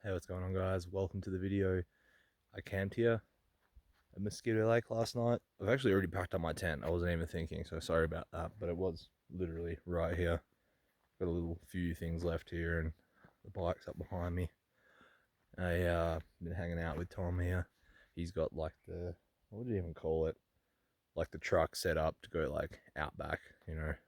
Hey, what's going on, guys? Welcome to the video. I camped here at Mosquito Lake last night. I've actually already packed up my tent. I wasn't even thinking, so sorry about that, but it was literally right here. Got a little few things left here, and the bike's up behind me. I been hanging out with Tom here. He's got like what would you even call it? Like the truck set up to go like outback,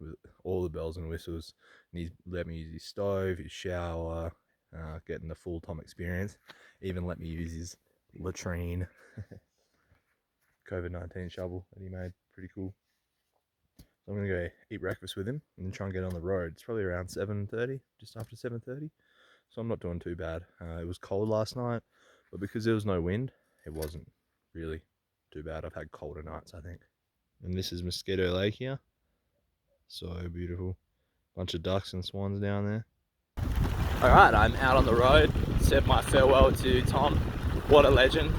with all the bells and whistles. And he's let me use his stove, his shower, getting the full Tom experience. Even let me use his latrine COVID-19 shovel that he made. Pretty cool. So I'm gonna go eat breakfast with him and then try and get on the road. It's probably around 7:30, just after 7:30. So I'm not doing too bad. It was cold last night, but because there was no wind, it wasn't really too bad. I've had colder nights, I think. And this is Mosquito Lake here. So beautiful. Bunch of ducks and swans down there. Alright, I'm out on the road. Said my farewell to Tom. What a legend.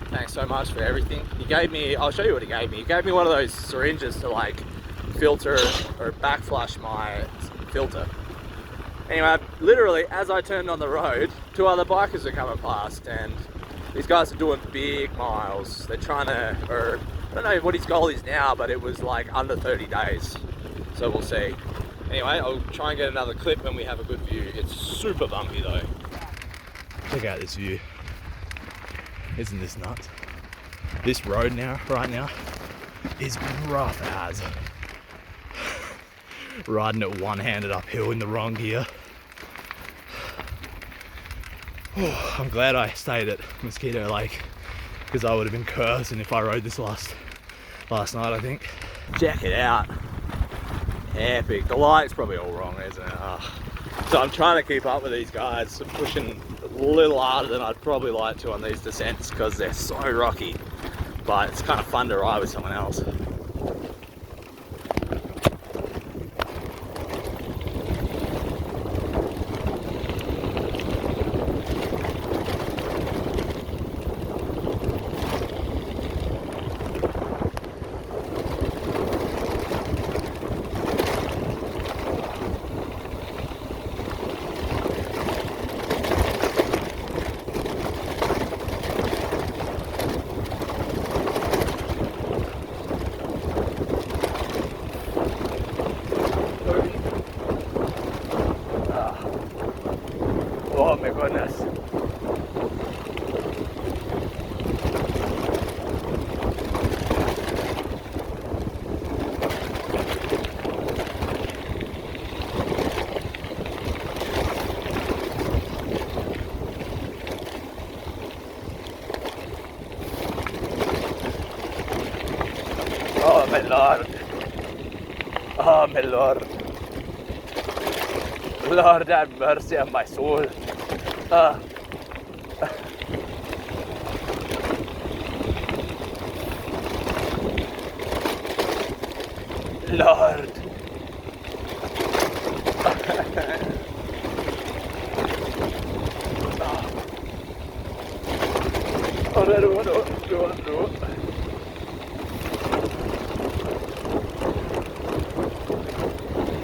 Thanks so much for everything. He gave me, I'll show you what he gave me. He gave me one of those syringes to like filter or backflush my filter. Anyway, literally as I turned on the road, two other bikers are coming past, and these guys are doing big miles. They're trying to, or I don't know what his goal is now, but it was like under 30 days. So we'll see. Anyway, I'll try and get another clip when we have a good view. It's super bumpy though. Check out this view. Isn't this nuts? This road now, right now, is rough as. Riding it one-handed uphill in the wrong gear. Oh, I'm glad I stayed at Mosquito Lake, because I would have been cursing if I rode this last night, I think. Check it out. Epic. The light's probably all wrong, isn't it? So I'm trying to keep up with these guys. I'm pushing a little harder than I'd probably like to on these descents because they're so rocky. But it's kind of fun to ride with someone else. Oh my goodness. Oh my Lord. Oh my Lord. Lord have mercy on my soul. Lord. Oh, no.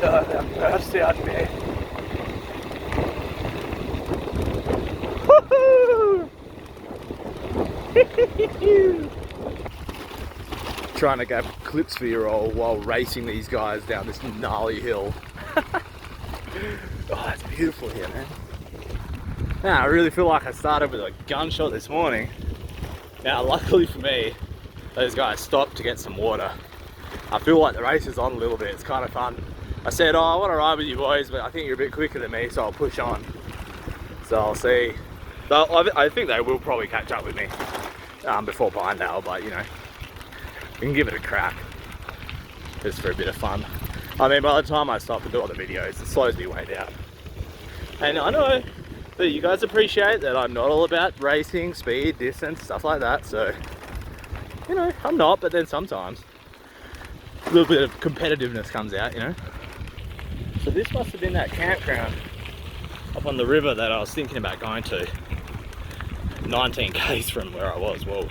Lord have mercy on me. Trying to get clips for your all while racing these guys down this gnarly hill. Oh, it's beautiful here, man. Now, I really feel like I started with a gunshot this morning. Now, luckily for me, those guys stopped to get some water. I feel like the race is on a little bit. It's kind of fun. I said, oh, I want to ride with you boys, but I think you're a bit quicker than me, so I'll push on. So I'll see. So I think they will probably catch up with me before Pinedale, but you know, we can give it a crack just for a bit of fun. I mean, by the time I stop and do other videos, it slows me way down. And I know that you guys appreciate that I'm not all about racing, speed, distance, stuff like that. So, you know, I'm not, but then sometimes a little bit of competitiveness comes out, you know. So this must have been that campground up on the river that I was thinking about going to. 19 k's from where I was. Whoa,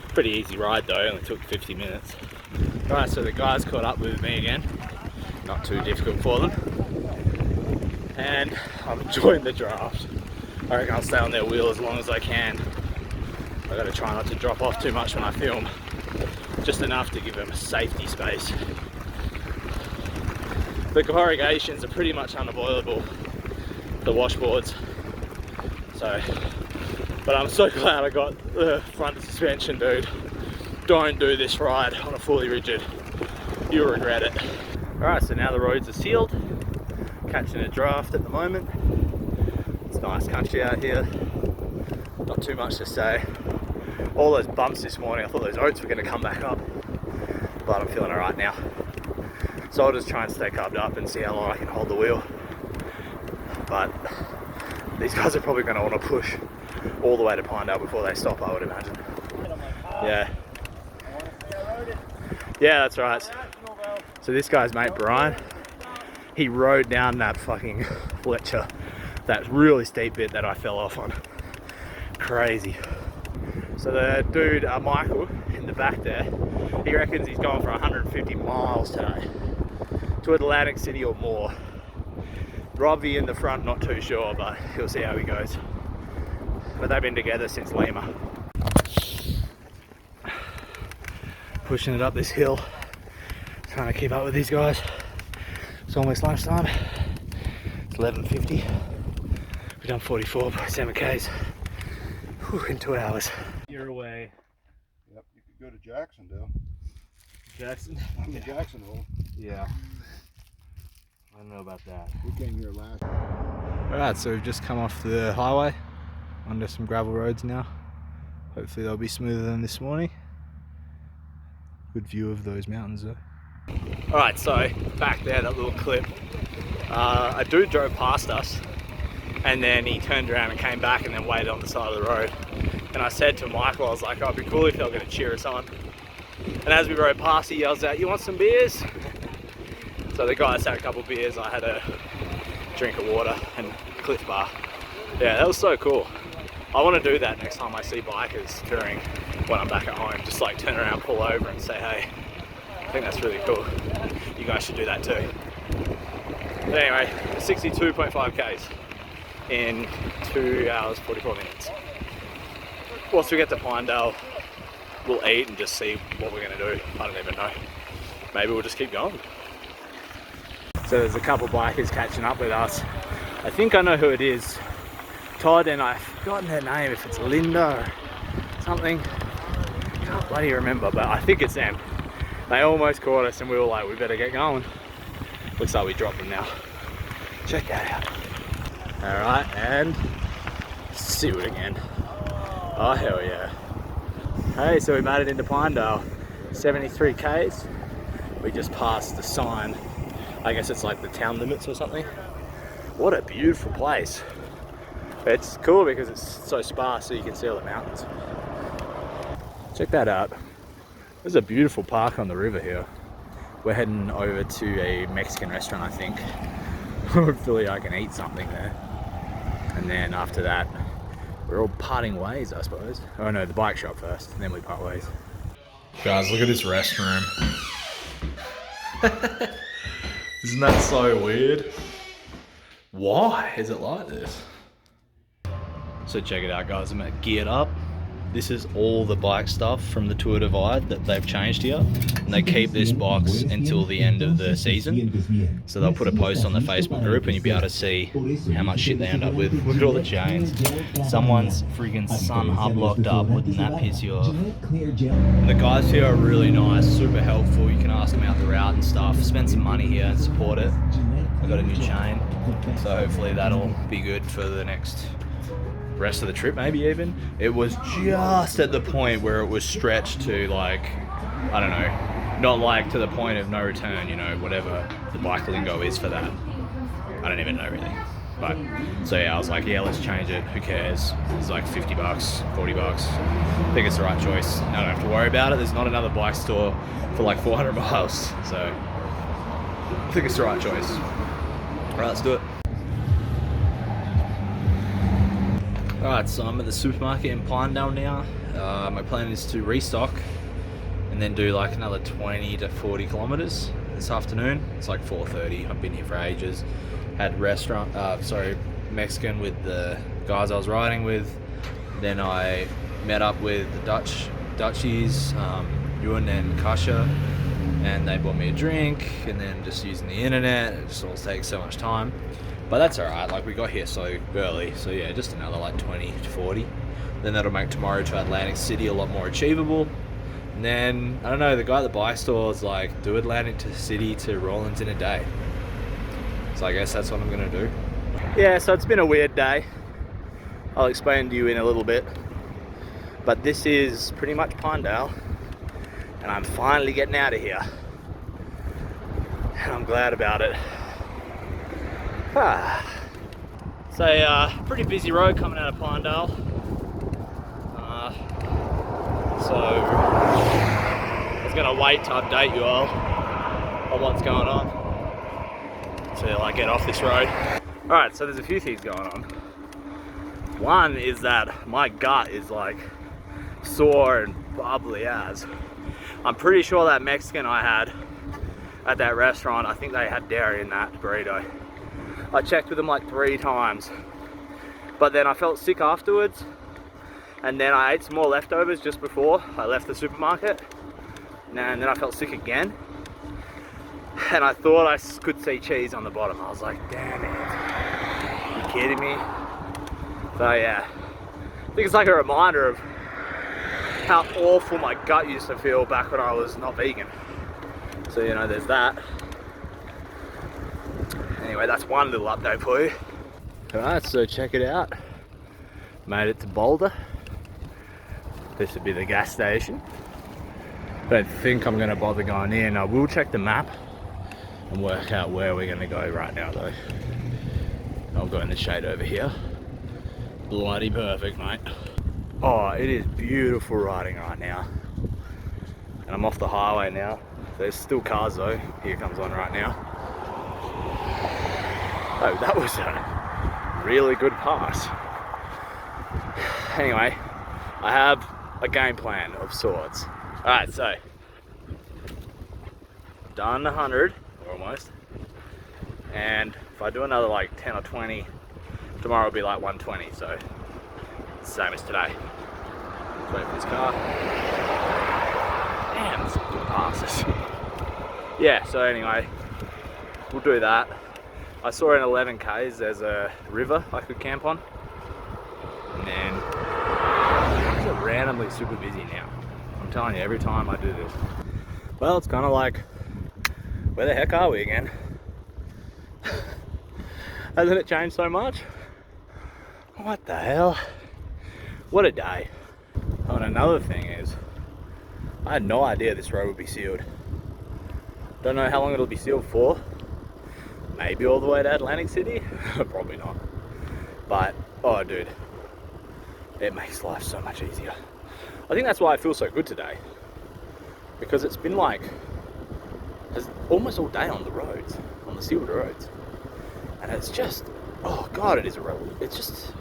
pretty easy ride though, only took 50 minutes. Right, so the guys caught up with me again, not too difficult for them, and I'm enjoying the draft. I reckon I'll stay on their wheel as long as I can. I gotta try not to drop off too much when I film, just enough to give them a safety space. The corrugations are pretty much unavoidable, the washboards. So, but I'm so glad I got the front suspension, dude. Don't do this ride on a fully rigid. You'll regret it. Alright, so now the roads are sealed. Catching a draft at the moment. It's nice country out here. Not too much to say. All those bumps this morning, I thought those oats were going to come back up. But I'm feeling alright now. So I'll just try and stay carved up and see how long I can hold the wheel. But these guys are probably going to want to push all the way to Pinedale before they stop, I would imagine. Yeah. Yeah, that's right. So this guy's mate Brian, he rode down that fucking Fletcher, that really steep bit that I fell off on. Crazy. So the dude, Michael, in the back there, he reckons he's going for 150 miles today to Atlantic City or more. Robbie in the front, not too sure, but he'll see how he goes. But they've been together since Lima. Pushing it up this hill, trying to keep up with these guys. It's almost lunchtime. It's 11:50. We've done 44.7 k's in 2 hours. You're away. Yep, you could go to Jacksonville. Jackson? I'm in Jacksonville. Yeah. I don't know about that. We came here last. Alright, so we've just come off the highway onto some gravel roads now. Hopefully they'll be smoother than this morning. Good view of those mountains though. Alright, so back there, that little clip. A dude drove past us and then he turned around and came back and then waited on the side of the road. And I said to Michael, I was like, oh, it'd be cool if they were going to cheer us on. And as we rode past, he yells out, you want some beers? So the guys had a couple of beers, I had a drink of water and Cliff Bar. Yeah, that was so cool. I want to do that next time I see bikers touring when I'm back at home. Just like turn around, pull over and say, hey. I think that's really cool. You guys should do that too. But anyway, 62.5 k's in 2 hours, 44 minutes. Once we get to Pinedale, we'll eat and just see what we're going to do. I don't even know. Maybe we'll just keep going. So there's a couple bikers catching up with us. I think I know who it is. Todd and I've forgotten their name, if it's Linda or something. Can't bloody remember, but I think it's them. They almost caught us and we were like, we better get going. Looks like we dropped them now. Check that out. Alright, and see it again. Oh hell yeah. Hey, so we made it into Pinedale. 73 k's. We just passed the sign. I guess it's like the town limits or something. What a beautiful place. It's cool because it's so sparse so you can see all the mountains. Check that out. There's a beautiful park on the river here. We're heading over to a Mexican restaurant, I think. Hopefully I can eat something there. And then after that, we're all parting ways, I suppose. Oh no, the bike shop first, and then we part ways. Guys, look at this restroom. Isn't that so weird? Why is it like this? So check it out, guys. I'm at Geared Up. This is all the bike stuff from the Tour Divide that they've changed here. And they keep this box until the end of the season. So they'll put a post on the Facebook group and you'll be able to see how much shit they end up with. Look at all the chains. Someone's freaking sun hub locked up. Wouldn't that piss you off? And the guys here are really nice, super helpful. You can ask them out the route and stuff. Spend some money here and support it. I got a new chain. So hopefully that'll be good for the next rest of the trip, maybe even. It was just at the point where it was stretched to, like, I don't know, not like to the point of no return, you know, whatever the bike lingo is for that. I don't even know really. But so yeah, I was like, yeah, let's change it, who cares? It's like 50 bucks, 40 bucks. I think it's the right choice. I don't have to worry about it. There's not another bike store for like 400 miles, so I think it's the right choice. All right, let's do it. Alright, so I'm at the supermarket in Pinedale now. My plan is to restock and then do like another 20 to 40 kilometers this afternoon. It's like 4:30. I've been here for ages. Had Mexican with the guys I was riding with. Then I met up with the Dutchies, Ewan and Kasper, and they bought me a drink, and then just using the internet, it just all takes so much time. But that's alright, like we got here so early, so yeah, just another like 20 to 40. Then that'll make tomorrow to Atlantic City a lot more achievable. And then, I don't know, the guy at the bike store is like, do Atlantic City to Rawlins in a day. So I guess that's what I'm gonna do. Yeah, so it's been a weird day. I'll explain to you in a little bit. But this is pretty much Pinedale, and I'm finally getting out of here. And I'm glad about it. It's a pretty busy road coming out of Pinedale. So I was gonna wait to update you all on what's going on till I get off this road. Alright, so there's a few things going on. One is that my gut is like sore and bubbly as. I'm pretty sure that Mexican I had at that restaurant, I think they had dairy in that burrito. I checked with them like 3 times, but then I felt sick afterwards, and then I ate some more leftovers just before I left the supermarket, and then I felt sick again, and I thought I could see cheese on the bottom. I was like, damn it, are you kidding me? So yeah, I think it's like a reminder of how awful my gut used to feel back when I was not vegan. So you know, there's that. Anyway, that's one little update for you. Alright, so check it out. Made it to Boulder. This would be the gas station. Don't think I'm gonna bother going in. I will check the map and work out where we're gonna go right now though. I'll go in the shade over here. Bloody perfect, mate. Oh, it is beautiful riding right now. And I'm off the highway now. There's still cars though. Here comes one right now. Oh, that was a really good pass. Anyway, I have a game plan of sorts. Alright, so done 100, or almost. And if I do another like 10 or 20, tomorrow will be like 120, so same as today. Let's wait for this car. Damn, that's some good passes. Yeah, so anyway, we'll do that. I saw in 11Ks there's a river I could camp on. And then it's randomly super busy now. I'm telling you, every time I do this. Well, it's kind of like, where the heck are we again? Hasn't it changed so much? What the hell? What a day. Oh, and another thing is, I had no idea this road would be sealed. Don't know how long it'll be sealed for. Maybe all the way to Atlantic City? Probably not. But, oh dude, it makes life so much easier. I think that's why I feel so good today. Because it's been like, almost all day on the roads, on the sealed roads. And it's just, oh God, it is a road. It's just,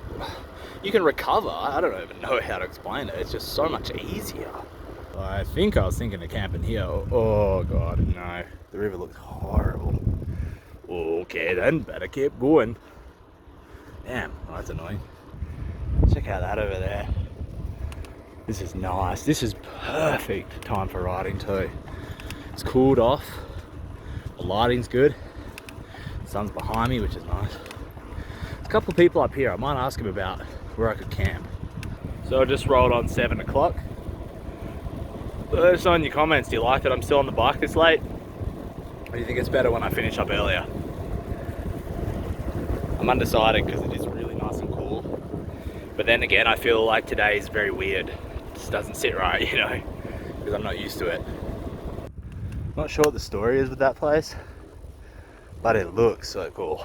you can recover. I don't even know how to explain it. It's just so much easier. I think I was thinking of camping here. Oh God, no. The river looks horrible. Okay then, better keep going. Damn, oh, that's annoying. Check out that over there. This is nice. This is perfect time for riding too. It's cooled off. The lighting's good. The sun's behind me, which is nice. There's a couple of people up here. I might ask them about where I could camp. So I just rolled on 7 o'clock. Let us know in your comments, do you like that I'm still on the bike this late? Or do you think it's better when I finish up earlier? I'm undecided because it is really nice and cool. But then again, I feel like today is very weird. It just doesn't sit right, you know, because I'm not used to it. Not sure what the story is with that place, but it looks so cool.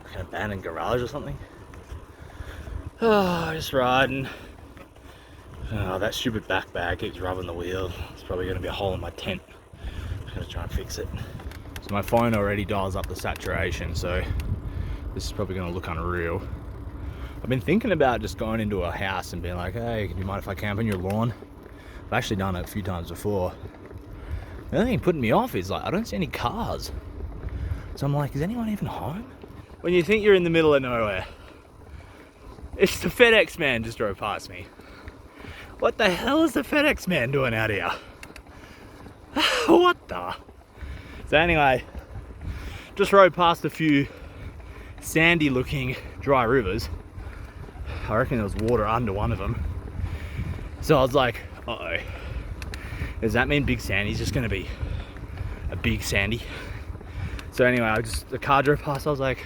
Like an abandoned garage or something. Oh, just riding. Oh, that stupid back bag keeps rubbing the wheel. It's probably going to be a hole in my tent. I'm going to try and fix it. So my phone already dials up the saturation, so this is probably going to look unreal. I've been thinking about just going into a house and being like, hey, do you mind if I camp on your lawn? I've actually done it a few times before. The only thing putting me off is like, I don't see any cars. So I'm like, is anyone even home? When you think you're in the middle of nowhere, It's the FedEx man just drove past me. What the hell is the FedEx man doing out here? What the? So anyway, just rode past a few sandy looking dry rivers. I reckon there was water under one of them. So I was like, uh-oh. Does that mean Big Sandy's just gonna be a big sandy? So anyway, the car drove past, I was like,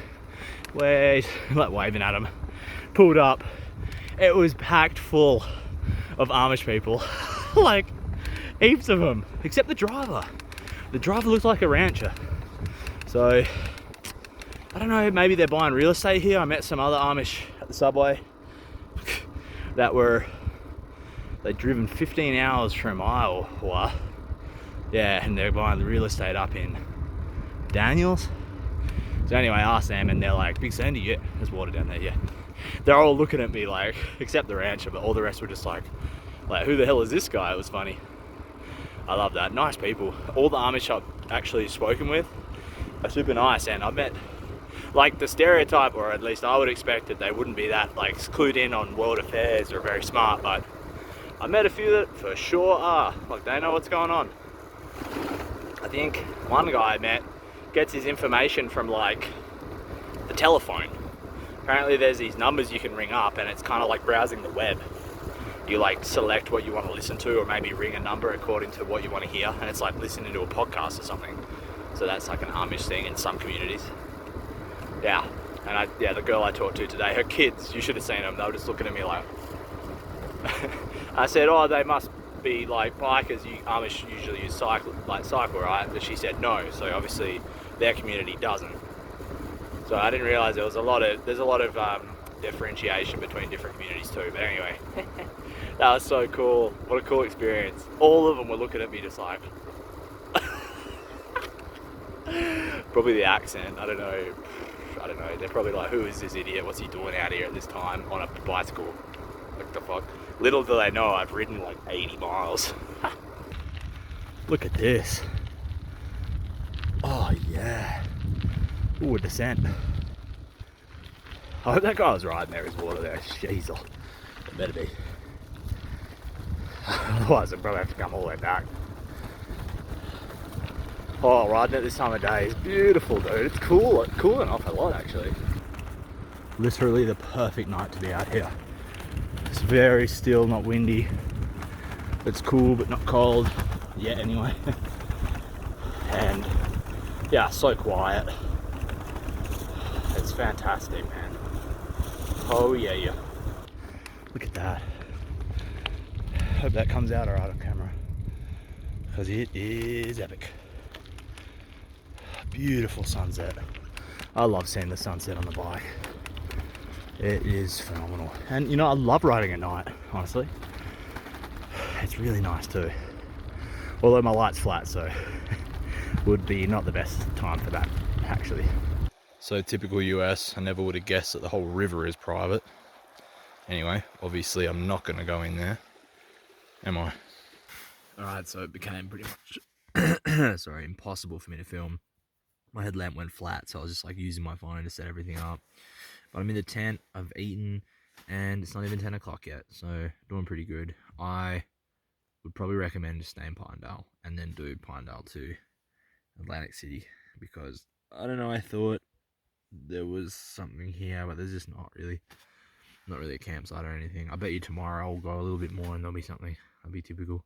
wait, like waving at him. Pulled up, it was packed full of Amish people. Like, heaps of them, except the driver. The driver looked like a rancher. So, I don't know, maybe they're buying real estate here. I met some other Amish at the subway that they'd driven 15 hours from Iowa. Yeah, and they're buying the real estate up in Daniels. So anyway, I asked them and they're like, Big Sandy, yeah, there's water down there, yeah. They're all looking at me like, except the rancher, but all the rest were just like, who the hell is this guy? It was funny. I love that. Nice people. All the Amish I've actually spoken with are super nice, and I've met, like, the stereotype, or at least I would expect that they wouldn't be that like clued in on world affairs or very smart, but I met a few that for sure are. Like, they know what's going on. I think one guy I met gets his information from like the telephone. Apparently there's these numbers you can ring up and it's kind of like browsing the web. You like select what you want to listen to, or maybe ring a number according to what you want to hear, and it's like listening to a podcast or something. So that's like an Amish thing in some communities. Yeah, and the girl I talked to today, her kids, you should have seen them, they were just looking at me like, I said, oh, they must be like bikers, you Amish usually use cycle, right? But she said no, so obviously their community doesn't. So I didn't realize there's a lot of differentiation between different communities too. But anyway, that was so cool. What a cool experience. All of them were looking at me just like, probably the accent, I don't know. They're probably like, who is this idiot? What's he doing out here at this time on a bicycle? Like, the fuck? Little do they know I've ridden like 80 miles. Look at this. Oh yeah. Ooh, a descent. I hope that guy was riding there. His water there. Jeez, it better be. Otherwise, I'd probably have to come all the way back. Oh, riding it this time of day is beautiful, dude. It's cool. It's cooling off a lot, actually. Literally the perfect night to be out here. It's very still, not windy. It's cool, but not cold. Yeah, anyway. And yeah, so quiet. It's fantastic, man. Oh yeah. Look at that. Hope that comes out alright on camera, because it is epic. Beautiful sunset. I love seeing the sunset on the bike. It is phenomenal. And you know, I love riding at night, honestly. It's really nice too. Although my light's flat, so would be not the best time for that, actually. So typical US, I never would have guessed that the whole river is private. Anyway, obviously I'm not going to go in there, am I? Alright, so it became pretty much sorry, impossible for me to film. My headlamp went flat, so I was just like using my phone to set everything up. But I'm in the tent, I've eaten, and it's not even 10 o'clock yet, so doing pretty good. I would probably recommend just stay in Pinedale and then do Pinedale to Atlantic City, because I don't know, I thought there was something here, but there's just not really a campsite or anything. I bet you tomorrow I'll go a little bit more and there'll be something. That'll be typical.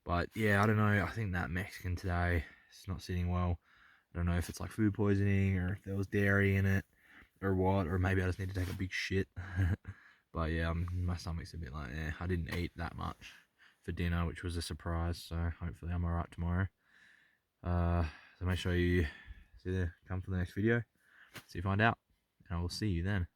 But yeah, I don't know, I think that Mexican today is not sitting well. I don't know if it's like food poisoning or if there was dairy in it or what, or maybe I just need to take a big shit. But yeah, my stomach's a bit like, I didn't eat that much for dinner, which was a surprise, so hopefully I'm alright tomorrow. So make sure you come for the next video, so you find out, and I will see you then.